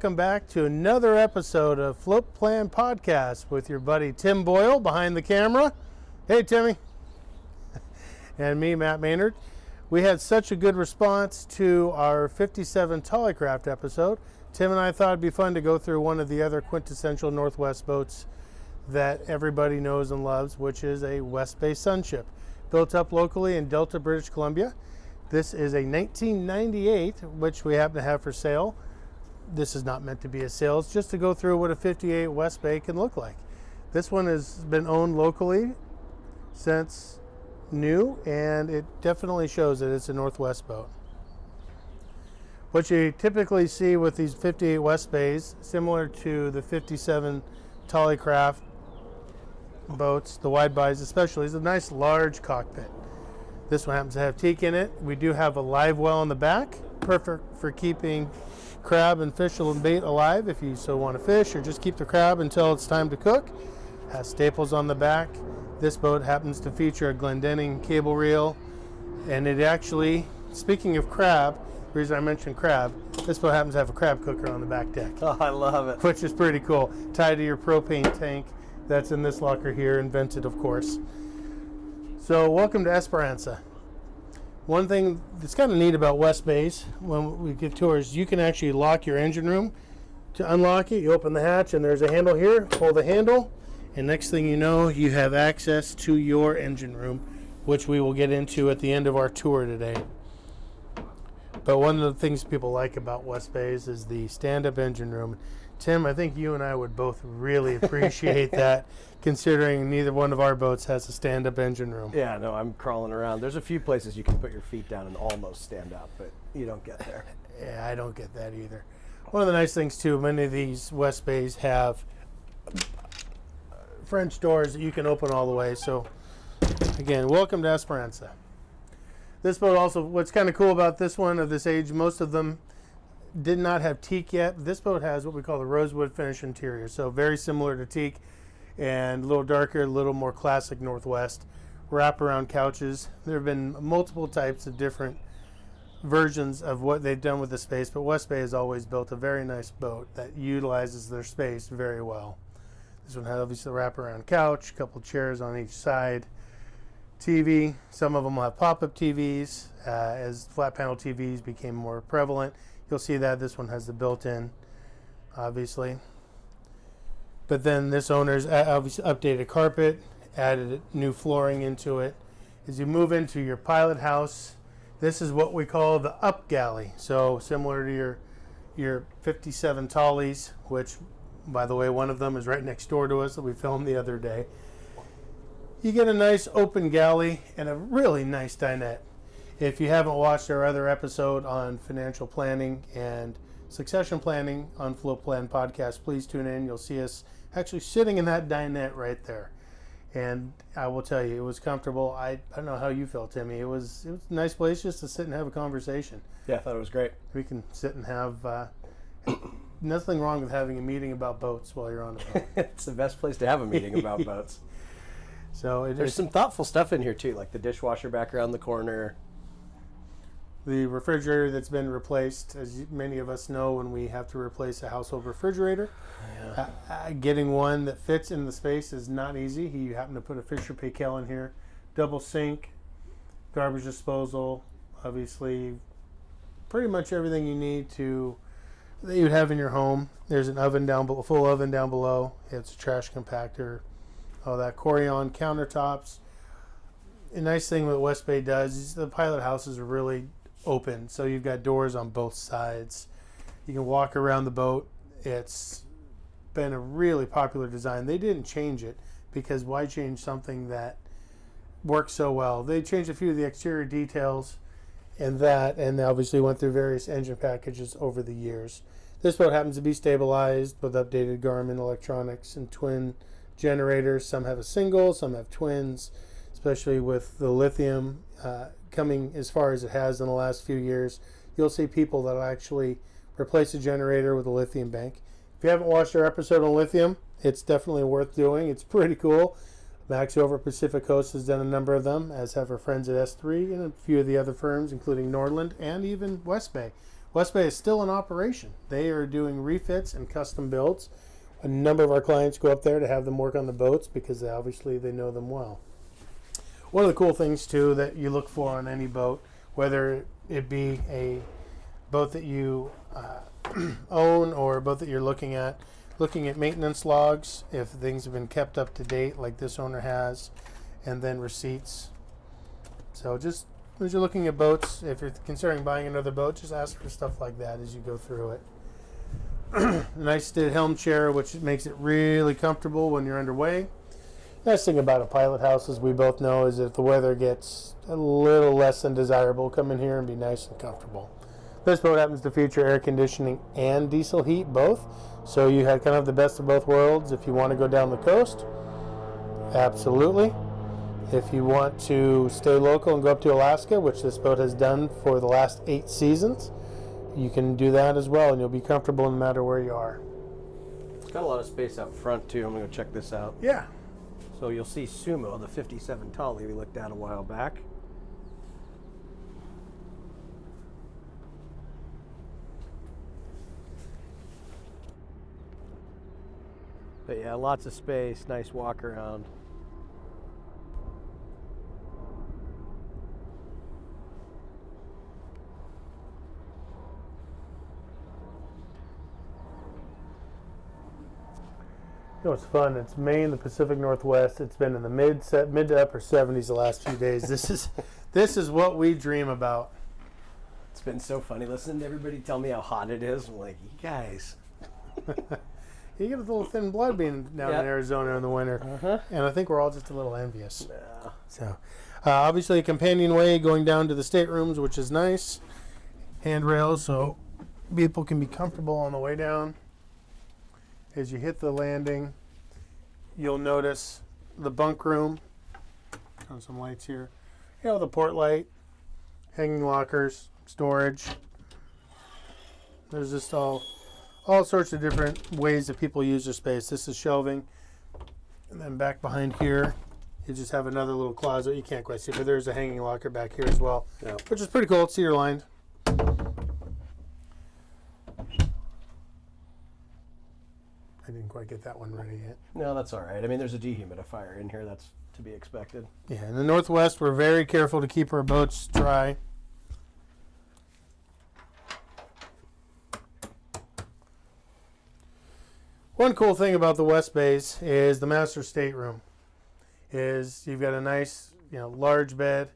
welcome back to another episode of Floatplan Podcast with your buddy Tim Boyle behind the camera. Hey, Timmy. And me, Matt Maynard. We had such a good response to our 57 Tollycraft episode. Tim and I thought it'd be fun to go through one of the other quintessential Northwest boats that everybody knows and loves, which is a West Bay Sonship, built up locally in Delta, British Columbia. This is a 1998, which we happen to have for sale. This is not meant to be a sale. It's just to go through what a 58 West Bay can look like. This one has been owned locally since new, and it definitely shows that it's a Northwest boat. What you typically see with these 58 West Bays, similar to the 57 Tollycraft boats, the wide bodies especially, is a nice large cockpit. This one happens to have teak in it. We do have a live well in the back, perfect for keeping crab and fish and bait alive if you so want to fish, or just keep the crab until it's time to cook. Has staples on the back. This boat happens to feature a Glendenning cable reel, and it actually, speaking of crab, the reason I mentioned crab, this boat happens to have a crab cooker on the back deck. Oh, I love it. Which is pretty cool. Tied to your propane tank that's in this locker here, invented of course. So welcome to Esperanca. One thing that's kind of neat about West Bays when we give tours, you can actually lock your engine room. To unlock it, you open the hatch and there's a handle here, pull the handle, and next thing you know, you have access to your engine room, which we will get into at the end of our tour today. But one of the things people like about West Bays is the stand-up engine room. Tim, I think you and I would both really appreciate that, considering neither one of our boats has a stand-up engine room. Yeah, no, I'm crawling around. There's a few places you can put your feet down and almost stand up, but you don't get there. Yeah, I don't get that either. One of the nice things, too, many of these West Bays have French doors that you can open all the way. So, again, welcome to Esperanca. This boat also, what's kind of cool about this one of this age, most of them did not have teak yet. This boat has what we call the rosewood finish interior, so very similar to teak and a little darker, a little more classic Northwest. Wraparound couches. There have been multiple types of different versions of what they've done with the space, but West Bay has always built a very nice boat that utilizes their space very well. This one has obviously a wraparound couch, a couple chairs on each side, TV. Some of them will have pop-up TVs. As flat panel TVs became more prevalent, you'll see that this one has the built-in, obviously. But then this owner's obviously updated carpet, added new flooring into it. As you move into your pilot house, this is what we call the up galley. So similar to your 57 Tollies, which, by the way, one of them is right next door to us that we filmed the other day. You get a nice open galley and a really nice dinette. If you haven't watched our other episode on financial planning and succession planning on Floatplan Podcast, please tune in. You'll see us actually sitting in that dinette right there. And I will tell you, it was comfortable. I don't know how you felt, Timmy. It was a nice place just to sit and have a conversation. Yeah, I thought it was great. We can sit and have nothing wrong with having a meeting about boats while you're on the boat. It's the best place to have a meeting about boats. So there's some thoughtful stuff in here too, like the dishwasher back around the corner. The refrigerator that's been replaced, as many of us know, when we have to replace a household refrigerator. Yeah. Getting one that fits in the space is not easy. You happen to put a Fisher Paykel in here. Double sink, garbage disposal, obviously pretty much everything you need that you'd have in your home. There's an oven down below, full oven down below. It's a trash compactor, all that. Corian countertops. A nice thing what West Bay does is the pilot houses are really open, so you've got doors on both sides. You can walk around the boat. It's been a really popular design. They didn't change it because why change something that works so well? They changed a few of the exterior details and they obviously went through various engine packages over the years. This boat happens to be stabilized with updated Garmin electronics and twin generators. Some have a single, some have twins, especially with the lithium coming as far as it has in the last few years. You'll see people that will actually replace a generator with a lithium bank. If you haven't watched our episode on lithium, it's definitely worth doing. It's pretty cool. Max over Pacific Coast has done a number of them, as have our friends at S3 and a few of the other firms, including Nordland and even West Bay. West Bay is still in operation. They are doing refits and custom builds. A number of our clients go up there to have them work on the boats because they know them well. One of the cool things too that you look for on any boat, whether it be a boat that you own or a boat that you're looking at maintenance logs, if things have been kept up to date like this owner has, and then receipts. So just as you're looking at boats, if you're considering buying another boat, just ask for stuff like that as you go through it. Nice helm chair, which makes it really comfortable when you're underway. Nice thing about a pilot house, as we both know, is if the weather gets a little less than desirable, come in here and be nice and comfortable. This boat happens to feature air conditioning and diesel heat, both. So you have kind of the best of both worlds if you want to go down the coast. Absolutely. If you want to stay local and go up to Alaska, which this boat has done for the last 8 seasons, you can do that as well, and you'll be comfortable no matter where you are. It's got a lot of space out front, too. I'm going to go check this out. Yeah. So you'll see Sumo, the 57 Tolly we looked at a while back. But yeah, lots of space, nice walk around. You know, it's fun. It's Maine, the Pacific Northwest. It's been in the mid to upper 70s the last few days. This is what we dream about. It's been so funny listening to everybody tell me how hot it is. I'm like, you guys. You get a little thin blood being down in Arizona in the winter, and I think we're all just a little envious. Yeah. So, obviously, a companionway going down to the staterooms, which is nice. Handrails, so people can be comfortable on the way down. As you hit the landing, you'll notice the bunk room. Got some lights here. You know, the port light, hanging lockers, storage. There's just all sorts of different ways that people use their space. This is shelving. And then back behind here, you just have another little closet. You can't quite see, but there's a hanging locker back here as well, which is pretty cool. It's cedar lined. I didn't quite get that one ready yet. No, that's all right. I mean, there's a dehumidifier in here. That's to be expected. Yeah, in the Northwest, we're very careful to keep our boats dry. One cool thing about the West Bays is the master stateroom. Is you've got a nice, large bed.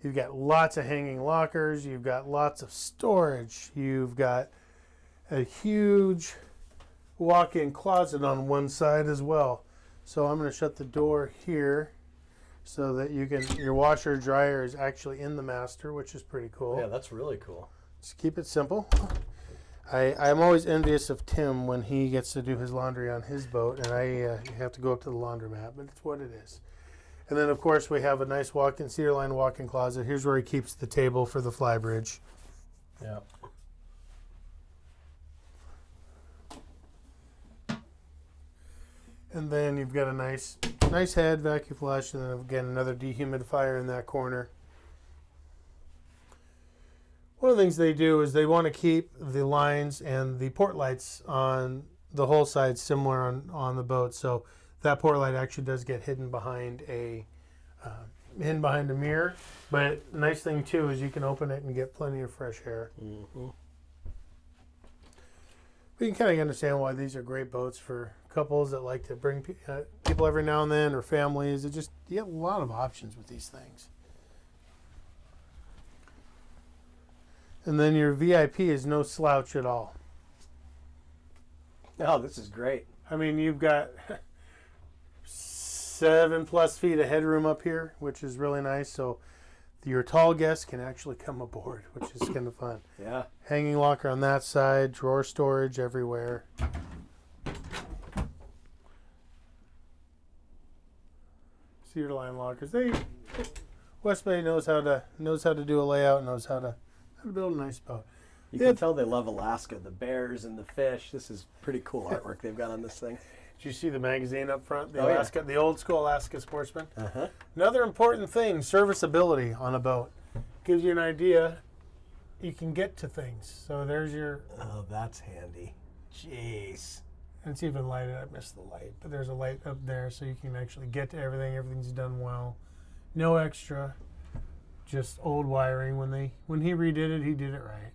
You've got lots of hanging lockers. You've got lots of storage. You've got a huge walk-in closet on one side as well. So I'm going to shut the door here so that your washer dryer is actually in the master, which is pretty cool. Yeah, that's really cool. Just keep it simple. I'm always envious of Tim when he gets to do his laundry on his boat, and I have to go up to the laundromat, but it's what it is. And then, of course, we have a nice cedar line walk-in closet. Here's where he keeps the table for the Flybridge. Yeah. And then you've got a nice head, vacuum flush, and then again another dehumidifier in that corner. One of the things they do is they want to keep the lines and the port lights on the whole side similar on the boat. So that port light actually does get hidden behind a mirror. But nice thing too is you can open it and get plenty of fresh air. Mm-hmm. But you can kind of understand why these are great boats for couples that like to bring people every now and then, or families. You have a lot of options with these things. And then your VIP is no slouch at all. Oh, this is great. I mean, you've got 7+ feet of headroom up here, which is really nice. So your tall guests can actually come aboard, which is kind of fun. Yeah. Hanging locker on that side, drawer storage everywhere. Cedar line lockers. West Bay knows how to do a layout, knows how to build a nice boat. You can tell they love Alaska, the bears and the fish. This is pretty cool artwork they've got on this thing. Did you see the magazine up front? The Alaska, the old school Alaska Sportsman. Uh-huh. Another important thing, serviceability on a boat. Gives you an idea you can get to things. So there's your. Oh, that's handy. Jeez. And it's even lighted. I missed the light, but there's a light up there, so you can actually get to everything. Everything's done well. No extra. Just old wiring. When he redid it, he did it right.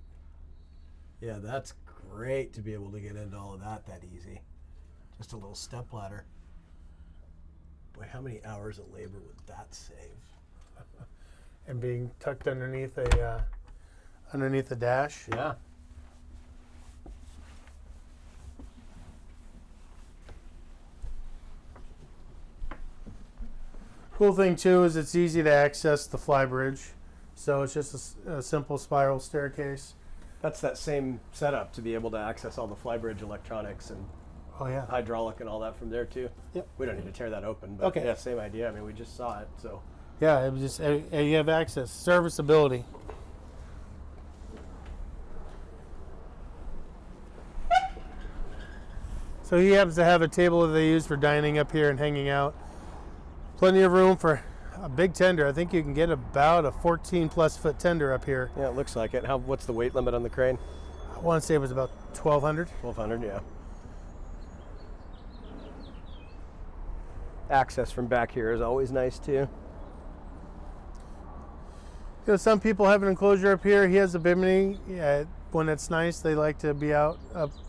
Yeah, that's great to be able to get into all of that easy. Just a little step ladder. Boy, how many hours of labor would that save? And being tucked underneath the dash. Yeah. Cool thing too is it's easy to access the Flybridge, so it's just a simple spiral staircase. That's that same setup to be able to access all the Flybridge electronics and hydraulic and all that from there too. Yep. We don't need to tear that open, but yeah, same idea. I mean, we just saw it, so. Yeah, it was just you have access, serviceability. So he happens to have a table that they use for dining up here and hanging out. Plenty of room for a big tender. I think you can get about a 14+ foot tender up here. Yeah, it looks like it. What's the weight limit on the crane? I want to say it was about 1,200. 1,200, yeah. Access from back here is always nice too. You know, some people have an enclosure up here. He has a bimini. Yeah, when it's nice, they like to be out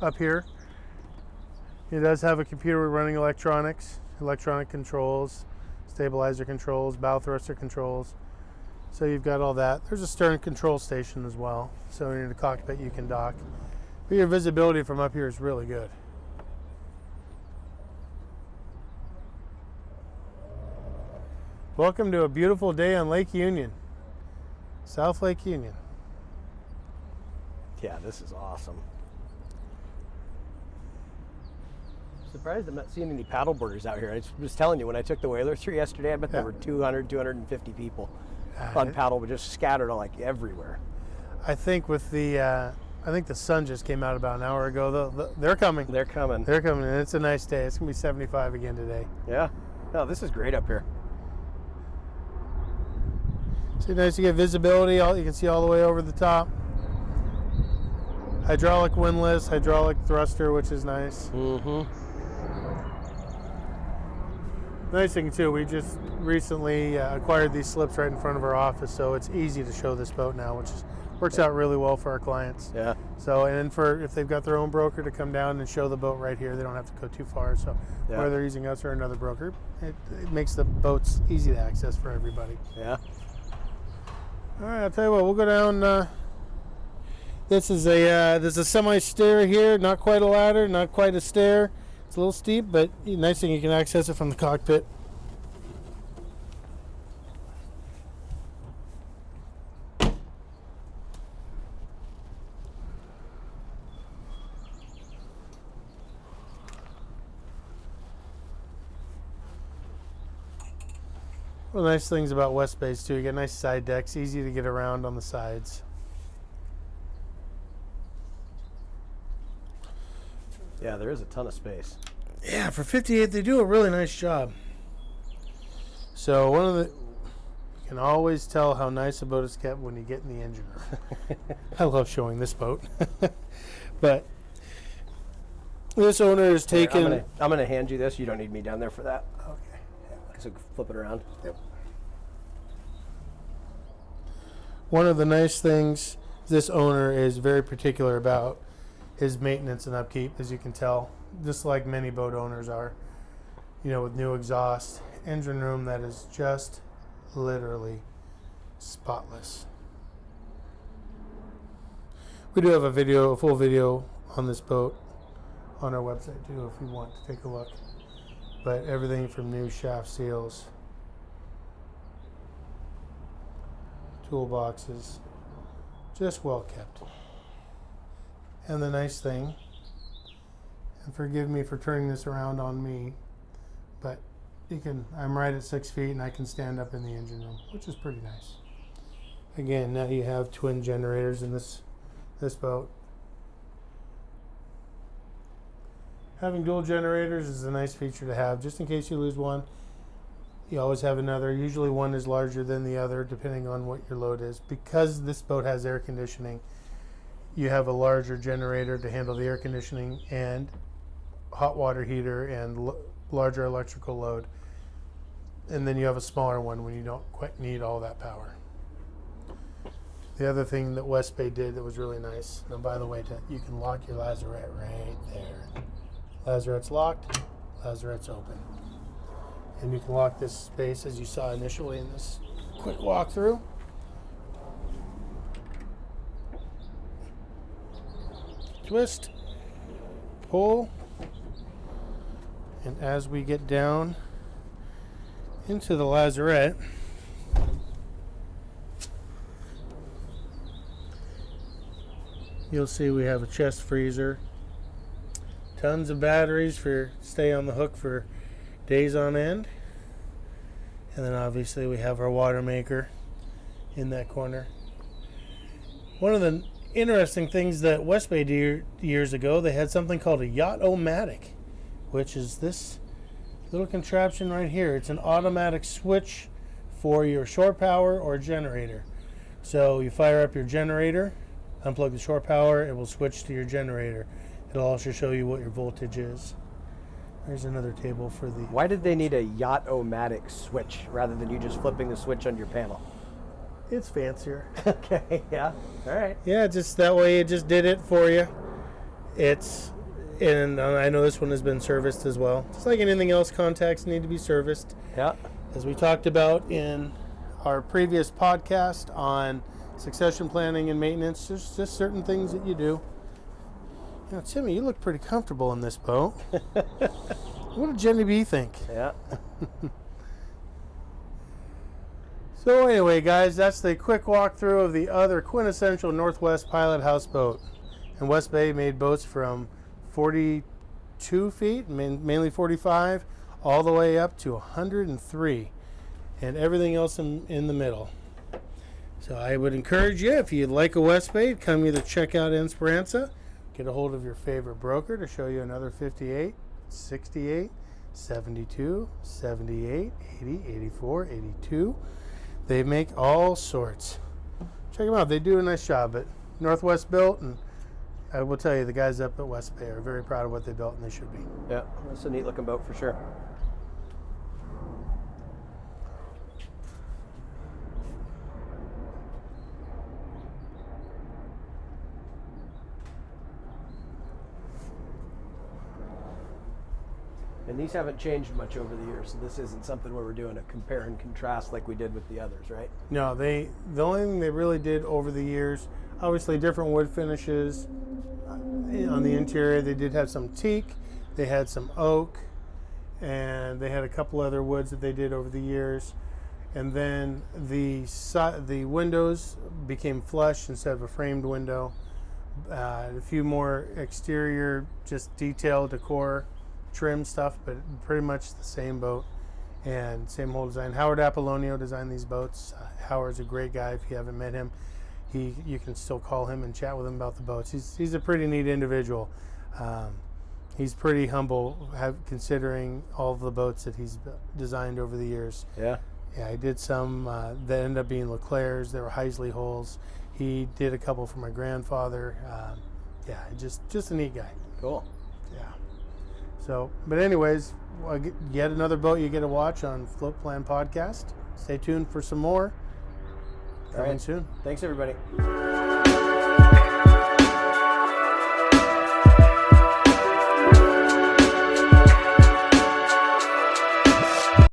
up here. He does have a computer running electronics, electronic controls, stabilizer controls, bow thruster controls. So you've got all that. There's a stern control station as well. So in the cockpit you can dock. But your visibility from up here is really good. Welcome to a beautiful day on Lake Union, South Lake Union. Yeah, this is awesome. Surprised I'm not seeing any paddleboarders out here. I was telling you, when I took the whaler through yesterday, I bet there were 200, 250 people on paddle, but just scattered like everywhere. I think with the, I think the sun just came out about an hour ago. They're coming. They're coming. They're coming, and it's a nice day. It's gonna be 75 again today. Yeah. No, this is great up here. So nice to get visibility. You can see all the way over the top. Hydraulic windlass, hydraulic thruster, which is nice. Mm-hmm. Nice thing too, we just recently acquired these slips right in front of our office, so it's easy to show this boat now, which works out really well for our clients. Yeah. So, and then if they've got their own broker to come down and show the boat right here, they don't have to go too far. So whether they're using us or another broker, it makes the boats easy to access for everybody. Yeah. All right, I'll tell you what, we'll go down. This is there's a semi-stair here, not quite a ladder, not quite a stair. It's a little steep, but nice thing you can access it from the cockpit. One of the nice things about West Bays too, you get nice side decks, easy to get around on the sides. Yeah, there is a ton of space. Yeah, for 58, they do a really nice job. So you can always tell how nice a boat is kept when you get in the engine room. I love showing this boat. But this owner is taken. I'm gonna hand you this. You don't need me down there for that. Okay. So flip it around. Yep. One of the nice things this owner is very particular about his maintenance and upkeep, as you can tell, just like many boat owners are. With new exhaust, engine room that is just literally spotless. We do have a full video on this boat on our website too, if you want to take a look. But everything from new shaft seals, toolboxes, just well kept. And the nice thing, and forgive me for turning this around on me, but I'm right at 6 feet and I can stand up in the engine room, which is pretty nice. Again, now you have twin generators in this boat. Having dual generators is a nice feature to have, just in case you lose one. You always have another. Usually one is larger than the other depending on what your load is. Because this boat has air conditioning, you have a larger generator to handle the air conditioning and hot water heater and larger electrical load. And then you have a smaller one when you don't quite need all that power. The other thing that West Bay did that was really nice, and by the way, you can lock your lazarette right there. Lazarette's locked, lazarette's open. And you can lock this space as you saw initially in this quick walkthrough. Twist, pull, and as we get down into the lazarette, you'll see we have a chest freezer, tons of batteries for stay on the hook for days on end, and then obviously we have our water maker in that corner. One of the interesting things that West Bay did years ago, they had something called a yacht-o-matic, which is this little contraption right here. It's an automatic switch for your shore power or generator. So you fire up your generator, unplug the shore power, it will switch to your generator. It'll also show you what your voltage is. There's another table for the... Why did they need a yacht-o-matic switch rather than you just flipping the switch on your panel? It's fancier. Okay, yeah, all right. Yeah, just that way it just did it for you. And I know this one has been serviced as well. Just like anything else, contacts need to be serviced. Yeah. As we talked about in our previous podcast on succession planning and maintenance, there's just certain things that you do. You know, Timmy, you look pretty comfortable in this boat. What did Jenny B think? Yeah. So anyway, guys, that's the quick walkthrough of the other quintessential Northwest pilot houseboat. And West Bay made boats from 42 feet, mainly 45, all the way up to 103, and everything else in the middle. So I would encourage you, if you'd like a West Bay, come either check out Esperanca, get a hold of your favorite broker to show you another 58, 68, 72, 78, 80, 84, 82. They make all sorts. Check them out. They do a nice job at Northwest Built, and I will tell you, the guys up at West Bay are very proud of what they built, and they should be. Yeah, that's a neat looking boat for sure. And these haven't changed much over the years, so this isn't something where we're doing a compare and contrast like we did with the others, right? No, the only thing they really did over the years, obviously different wood finishes on the interior. They did have some teak, they had some oak, and they had a couple other woods that they did over the years. And then the windows became flush instead of a framed window. A few more exterior, just detail, decor, trim stuff, but pretty much the same boat and same whole design. Howard Apollonio designed these boats. Howard's a great guy. If you haven't met him, you can still call him and chat with him about the boats. He's a pretty neat individual. He's pretty humble, considering all of the boats that he's designed over the years. Yeah. Yeah, he did some that ended up being Leclerc's. There were Heisley Hulls. He did a couple for my grandfather. Yeah, just a neat guy. Cool. Yeah. So, but anyways, yet another boat you get to watch on Floatplan podcast. Stay tuned for some more. Coming soon. Thanks, everybody.